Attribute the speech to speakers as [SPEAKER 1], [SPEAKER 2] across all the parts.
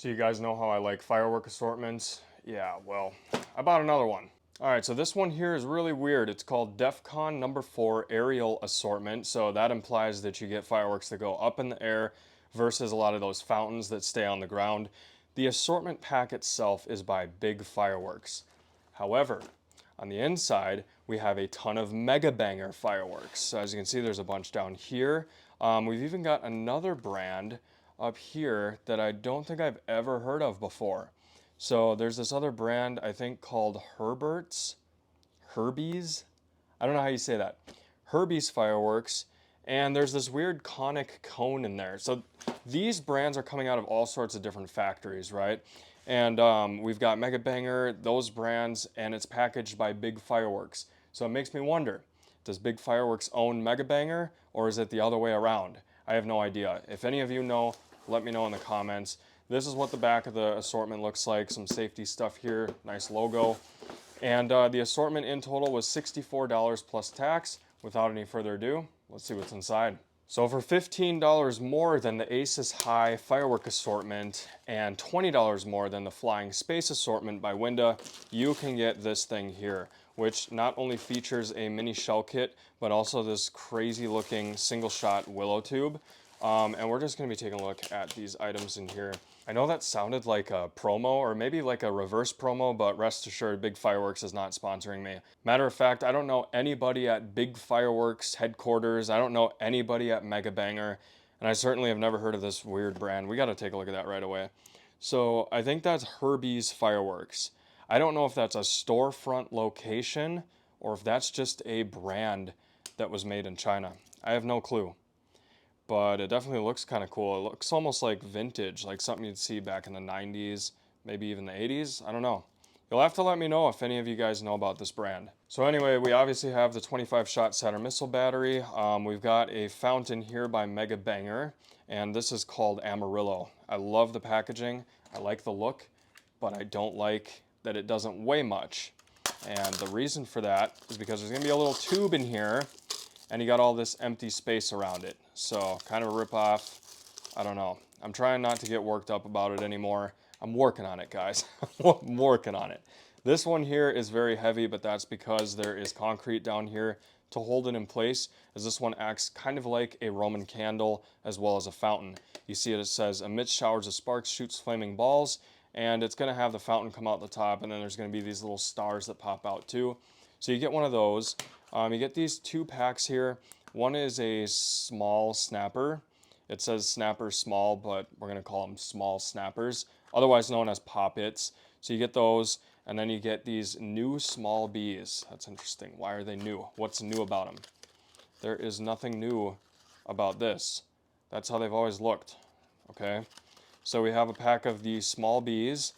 [SPEAKER 1] So you guys know how I like firework assortments? Yeah, well, I bought another one. All right, so this one here is really weird. It's called DEFCON number 4 aerial assortment. So that implies that you get fireworks that go up in the air versus a lot of those fountains that stay on the ground. The assortment pack itself is by Big Fireworks. However, on the inside, we have a ton of Mega Banger fireworks. So as you can see, there's a bunch down here. We've even got another brand up here that I don't think I've ever heard of before. So there's this other brand, I think called Herbie's. I don't know how you say that. Herbie's fireworks. And there's this weird conic cone in there. So these brands are coming out of all sorts of different factories, right? And we've got Mega Banger, those brands, and it's packaged by Big Fireworks. So it makes me wonder, does Big Fireworks own Mega Banger, or is it the other way around? I have no idea. If any of you know, let me know in the comments. This is what the back of the assortment looks like. Some safety stuff here, nice logo. And the assortment in total was $64 plus tax. Without any further ado, let's see what's inside. So for $15 more than the Aces High firework assortment and $20 more than the Flying Space assortment by Winda, you can get this thing here, which not only features a mini shell kit, but also this crazy looking single shot willow tube. And we're just gonna be taking a look at these items in here. I know that sounded like a promo or maybe like a reverse promo, but rest assured, Big Fireworks is not sponsoring me. Matter of fact, I don't know anybody at Big Fireworks headquarters. I don't know anybody at Mega Banger, and I certainly have never heard of this weird brand. We gotta take a look at that right away. So I think that's Herbie's Fireworks. I don't know if that's a storefront location or if that's just a brand that was made in China. I have no clue. But it definitely looks kind of cool. It looks almost like vintage, like something you'd see back in the 90s, maybe even the 80s. I don't know. You'll have to let me know if any of you guys know about this brand. So anyway, we obviously have the 25-shot Saturn missile battery. We've got a fountain here by Mega Banger, and this is called Amarillo. I love the packaging. I like the look, but I don't like that it doesn't weigh much. And the reason for that is because there's gonna be a little tube in here, and you got all this empty space around it. So kind of a rip-off. I don't know. I'm trying not to get worked up about it anymore. I'm working on it, guys. I'm working on it. This one here is very heavy, but that's because there is concrete down here to hold it in place, as this one acts kind of like a Roman candle as well as a fountain. You see it says, emits showers of sparks, shoots flaming balls, and it's gonna have the fountain come out the top, and then there's gonna be these little stars that pop out too. So you get one of those. You get these 2 packs here. One is a small snapper. It says snapper small, but we're gonna call them small snappers, otherwise known as poppets. So you get those, and then you get these new small bees. That's interesting. Why are they new? What's new about them? There is nothing new about this. That's how they've always looked, okay? So we have a pack of the small bees,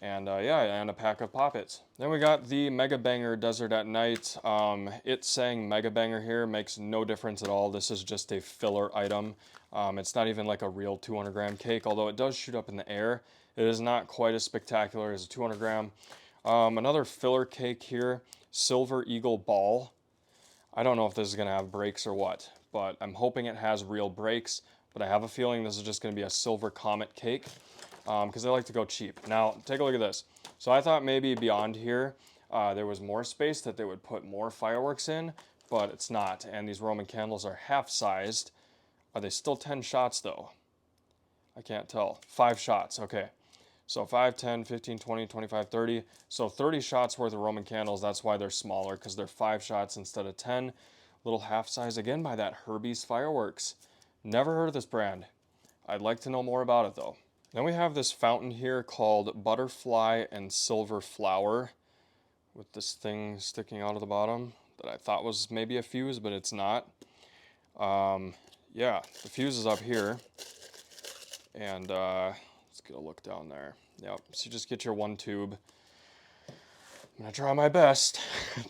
[SPEAKER 1] and and a pack of poppets. Then we got the Mega Banger Desert at Night. It's saying Mega Banger here makes no difference at all. This is just a filler item. It's not even like a real 200 gram cake, although it does shoot up in the air. It is not quite as spectacular as a 200 gram. Another filler cake here, Silver Eagle Ball. I don't know if this is gonna have brakes or what, but I'm hoping it has real brakes, but I have a feeling this is just gonna be a Silver Comet cake, because they like to go cheap. Now, take a look at this. So I thought maybe beyond here, there was more space that they would put more fireworks in, but it's not. And these Roman candles are half-sized. Are they still 10 shots though? I can't tell. 5 shots, okay. So 5, 10, 15, 20, 25, 30. So 30 shots worth of Roman candles. That's why they're smaller, because they're 5 shots instead of 10. Little half-size again by that Herbie's Fireworks. Never heard of this brand. I'd like to know more about it though. Then we have this fountain here called Butterfly and Silver Flower, with this thing sticking out of the bottom that I thought was maybe a fuse, but it's not. Yeah, the fuse is up here, and let's get a look down there. Yep, so you just get your 1 tube. I'm gonna try my best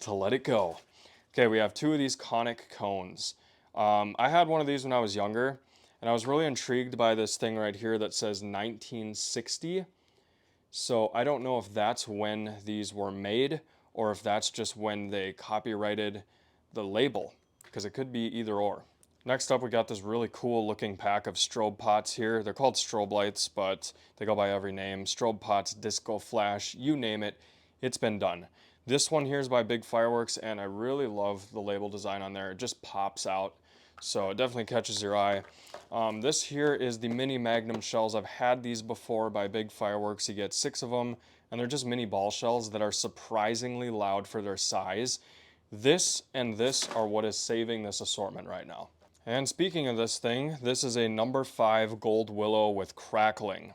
[SPEAKER 1] to let it go. Okay, we have 2 of these conic cones. I had one of these when I was younger, and I was really intrigued by this thing right here that says 1960. So I don't know if that's when these were made or if that's just when they copyrighted the label, because it could be either or. Next up, we got this really cool looking pack of strobe pots here. They're called strobe lights, but they go by every name. Strobe pots, disco flash, you name it, it's been done. This one here is by Big Fireworks, and I really love the label design on there. It just pops out, so it definitely catches your eye. This here is the mini magnum shells. I've had these before by Big Fireworks. You get 6 of them, and they're just mini ball shells that are surprisingly loud for their size. This and this are what is saving this assortment right now. And speaking of this thing, this is a number 5 Gold Willow with crackling.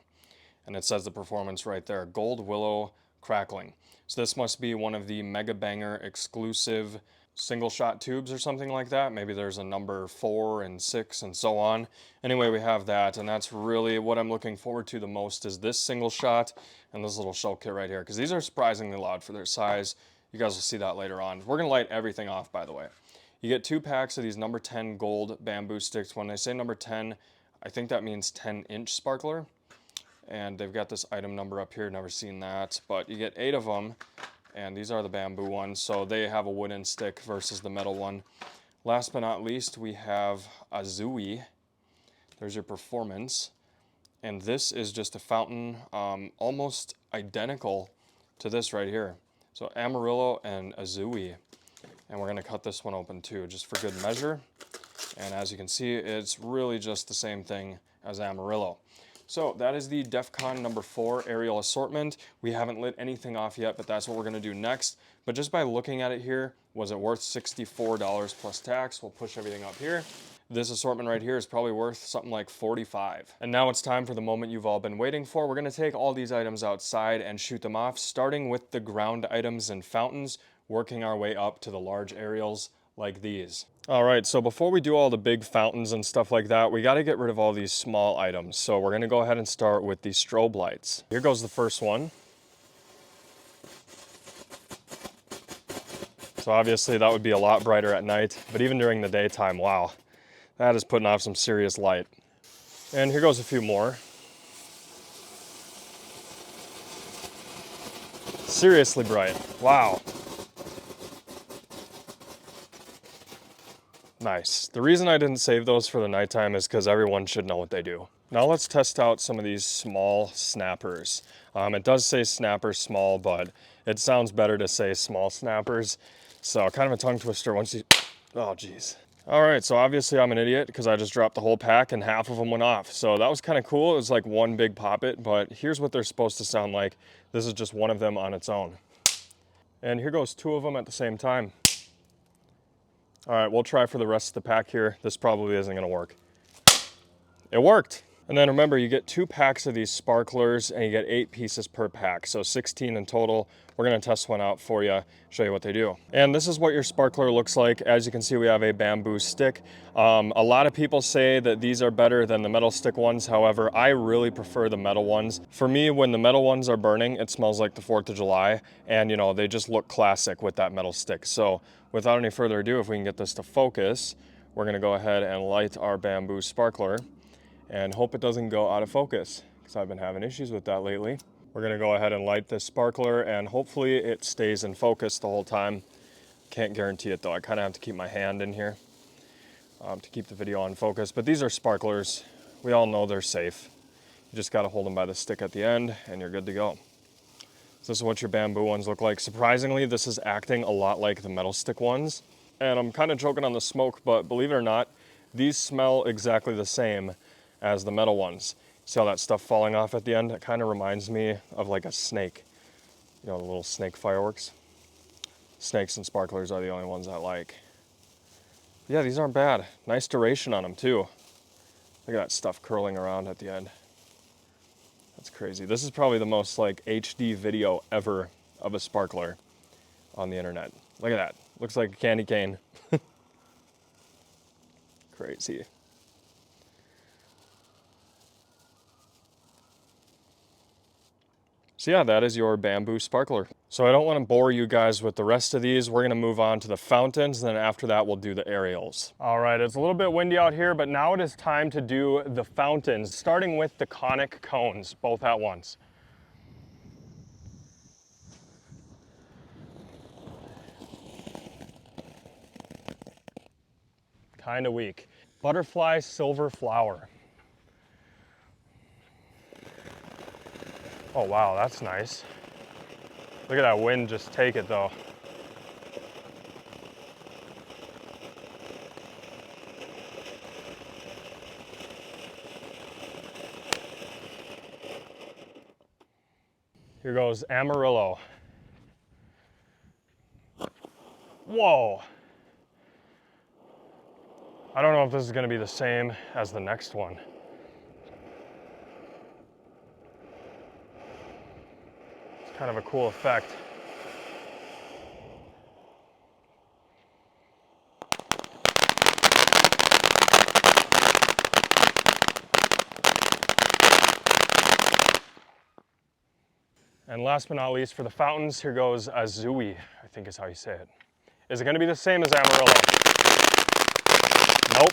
[SPEAKER 1] And it says the performance right there, Gold Willow crackling. So this must be one of the Mega Banger exclusive single shot tubes or something like that. Maybe there's a number 4 and 6 and so on. Anyway, we have that, and that's really what I'm looking forward to the most is this single shot and this little shell kit right here, because these are surprisingly loud for their size. You guys will see that later on. We're gonna light everything off, by the way. You get 2 packs of these number 10 gold bamboo sticks. When they say number 10, I think that means 10-inch sparkler. And they've got this item number up here, never seen that. But you get 8 of them, and these are the bamboo ones, so they have a wooden stick versus the metal one. Last but not least, we have Azui. There's your performance. And this is just a fountain, almost identical to this right here. So Amarillo and Azui. And we're gonna cut this one open too, just for good measure. And as you can see, it's really just the same thing as Amarillo. So that is the DEFCON number 4 aerial assortment. We haven't lit anything off yet, but that's what we're gonna do next. But just by looking at it here, was it worth $64 plus tax? We'll push everything up here. This assortment right here is probably worth something like $45. And now it's time for the moment you've all been waiting for. We're gonna take all these items outside and shoot them off, starting with the ground items and fountains, working our way up to the large aerials like these. All right, so before we do all the big fountains and stuff like that, we gotta get rid of all these small items. So we're gonna go ahead and start with the strobe lights. Here goes the first one. So obviously that would be a lot brighter at night, but even during the daytime, wow, that is putting off some serious light. And here goes a few more. Seriously bright, wow. Nice. The reason I didn't save those for the nighttime is because everyone should know what they do. Now let's test out some of these small snappers. It does say snapper small, but it sounds better to say small snappers. So kind of a tongue twister once you, oh geez. All right, so obviously I'm an idiot because I just dropped the whole pack and half of them went off. So that was kind of cool. It was like one big poppet, but here's what they're supposed to sound like. This is just one of them on its own. And here goes 2 of them at the same time. All right, we'll try for the rest of the pack here. This probably isn't gonna work. It worked. And then remember, you get 2 packs of these sparklers and you get 8 pieces per pack. So 16 in total. We're gonna test one out for you, show you what they do. And this is what your sparkler looks like. As you can see, we have a bamboo stick. A lot of people say that these are better than the metal stick ones. However, I really prefer the metal ones. For me, when the metal ones are burning, it smells like the 4th of July. And you know, they just look classic with that metal stick. So without any further ado, if we can get this to focus, we're gonna go ahead and light our bamboo sparkler and hope it doesn't go out of focus because I've been having issues with that lately. We're gonna go ahead and light this sparkler and hopefully it stays in focus the whole time. Can't guarantee it though. I kind of have to keep my hand in here to keep the video on focus. But these are sparklers. We all know they're safe. You just gotta hold them by the stick at the end and you're good to go. So this is what your bamboo ones look like. Surprisingly, this is acting a lot like the metal stick ones. And I'm kind of joking on the smoke, but believe it or not, these smell exactly the same as the metal ones. See how that stuff falling off at the end? It kind of reminds me of like a snake. You know, the little snake fireworks. Snakes and sparklers are the only ones I like. Yeah, these aren't bad. Nice duration on them too. Look at that stuff curling around at the end. That's crazy. This is probably the most like HD video ever of a sparkler on the internet. Look at that. Looks like a candy cane. Crazy. So yeah, that is your bamboo sparkler. So I don't want to bore you guys with the rest of these. We're gonna move on to the fountains, and then after that, we'll do the aerials. All right, it's a little bit windy out here, but now it is time to do the fountains, starting with the conic cones, both at once. Kind of weak. Butterfly silver flower. Oh wow, that's nice. Look at that wind just take it though. Here goes Amarillo. Whoa. I don't know if this is gonna be the same as the next one. It's kind of a cool effect. And last but not least, for the fountains, here goes Azui, I think is how you say it. Is it gonna be the same as Amarillo? Nope.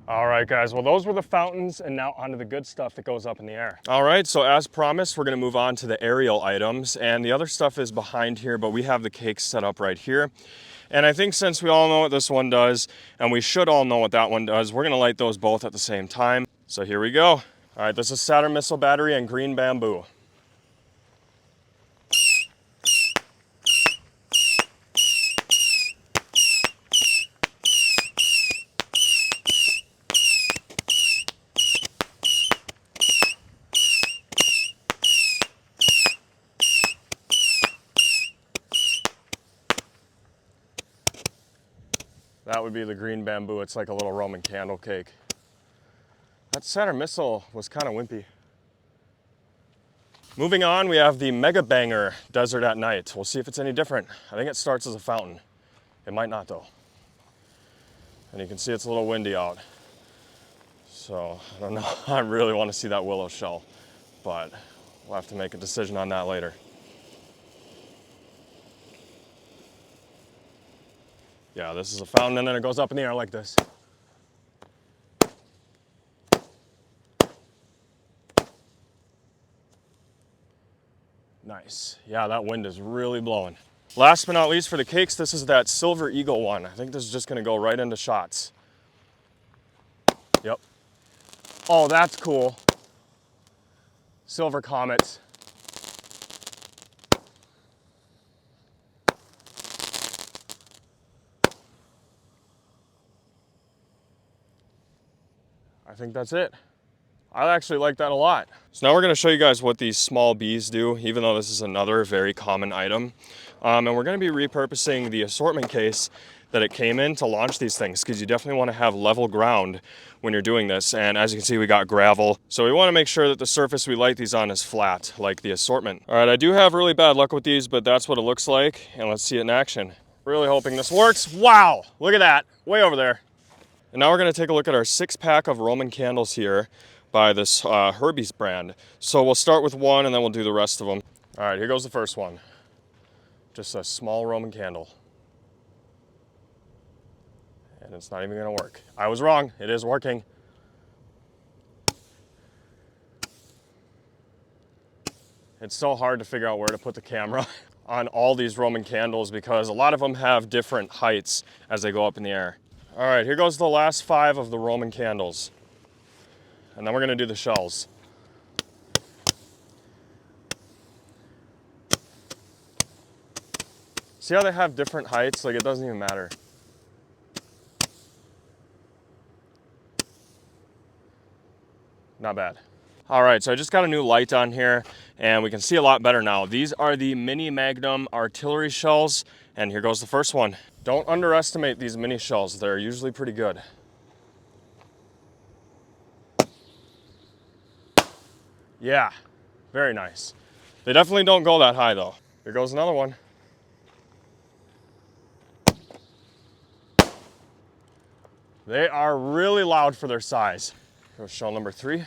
[SPEAKER 1] All right, guys, well, those were the fountains, and now onto the good stuff that goes up in the air. All right, so as promised, we're gonna move on to the aerial items, and the other stuff is behind here, but we have the cakes set up right here. And I think since we all know what this one does, and we should all know what that one does, we're gonna light those both at the same time. So here we go. All right, this is Saturn missile battery and green bamboo. That would be the green bamboo. It's like a little Roman candle cake. That Saturn missile was kind of wimpy. Moving on, we have the Mega Banger Desert at Night. We'll see if it's any different. I think it starts as a fountain. It might not though. And you can see it's a little windy out. So I don't know, I really want to see that willow shell, but we'll have to make a decision on that later. Yeah, this is a fountain and then it goes up in the air like this. Nice. Yeah, that wind is really blowing. Last but not least for the cakes, this is that Silver Eagle one. I think this is just gonna go right into shots. Yep. Oh, that's cool. Silver Comets. I think that's it. I actually like that a lot. So now we're gonna show you guys what these small bees do, even though this is another very common item. And we're gonna be repurposing the assortment case that it came in to launch these things, because you definitely wanna have level ground when you're doing this. And as you can see, we got gravel. So we wanna make sure that the surface we light these on is flat, like the assortment. All right, I do have really bad luck with these, but that's what it looks like. And let's see it in action. Really hoping this works. Wow, look at that, way over there. And now we're gonna take a look at our 6-pack of Roman candles here by this Herbie's brand. So we'll start with one and then we'll do the rest of them. All right, here goes the first one. Just a small Roman candle. And it's not even gonna work. I was wrong, it is working. It's so hard to figure out where to put the camera on all these Roman candles because a lot of them have different heights as they go up in the air. All right, here goes the last 5 of the Roman candles. And then we're gonna do the shells. See how they have different heights? Like, it doesn't even matter. Not bad. All right, so I just got a new light on here and we can see a lot better now. These are the Mini Magnum artillery shells, and here goes the first one. Don't underestimate these mini shells. They're usually pretty good. Yeah, very nice. They definitely don't go that high though. Here goes another one. They are really loud for their size. Here's shell number 3.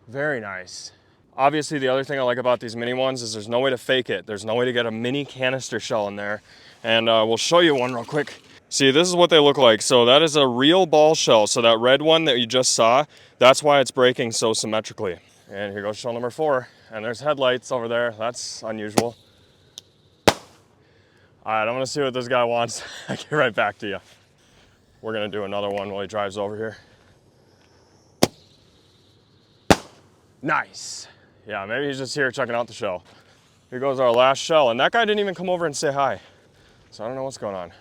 [SPEAKER 1] Very nice. Obviously, the other thing I like about these mini ones is there's no way to fake it. There's no way to get a mini canister shell in there. And we'll show you one real quick. See, this is what they look like. So that is a real ball shell. So that red one that you just saw, that's why it's breaking so symmetrically. And here goes shell number 4. And there's headlights over there. That's unusual. All right, I'm gonna see what this guy wants. I'll get right back to you. We're gonna do another one while he drives over here. Nice. Yeah, maybe he's just here checking out the shell. Here goes our last shell. And that guy didn't even come over and say hi. So I don't know what's going on.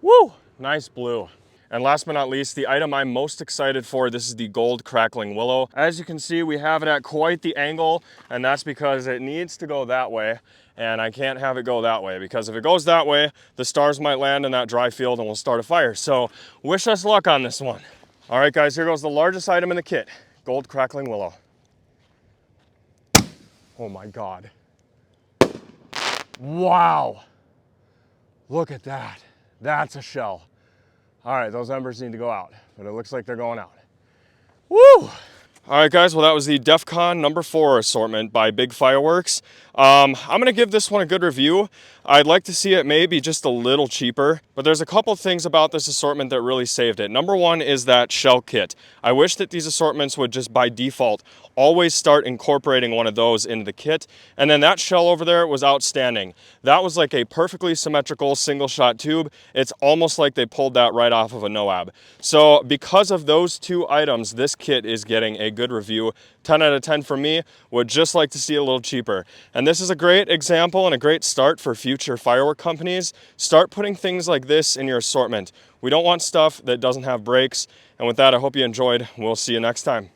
[SPEAKER 1] Woo! Nice blue. And last but not least, the item I'm most excited for, this is the gold crackling willow. As you can see, we have it at quite the angle, and that's because it needs to go that way, and I can't have it go that way, because if it goes that way, the stars might land in that dry field and we'll start a fire. So wish us luck on this one. All right, guys, here goes the largest item in the kit, gold crackling willow. Oh my God. Wow. Look at that. That's a shell. All right, those embers need to go out, but it looks like they're going out. Woo! All right, guys, well, that was the DEFCON number 4 assortment by Big Fireworks. I'm gonna give this one a good review. I'd like to see it maybe just a little cheaper, but there's a couple things about this assortment that really saved it. Number one is that shell kit. I wish that these assortments would just by default always start incorporating one of those into the kit. And then that shell over there was outstanding. That was like a perfectly symmetrical single shot tube. It's almost like they pulled that right off of a NOAB. So because of those 2 items, this kit is getting a good review. 10 out of 10 for me. Would just like to see it a little cheaper. And this is a great example and a great start for future firework companies. Start putting things like this in your assortment. We don't want stuff that doesn't have brakes. And with that, I hope you enjoyed. We'll see you next time.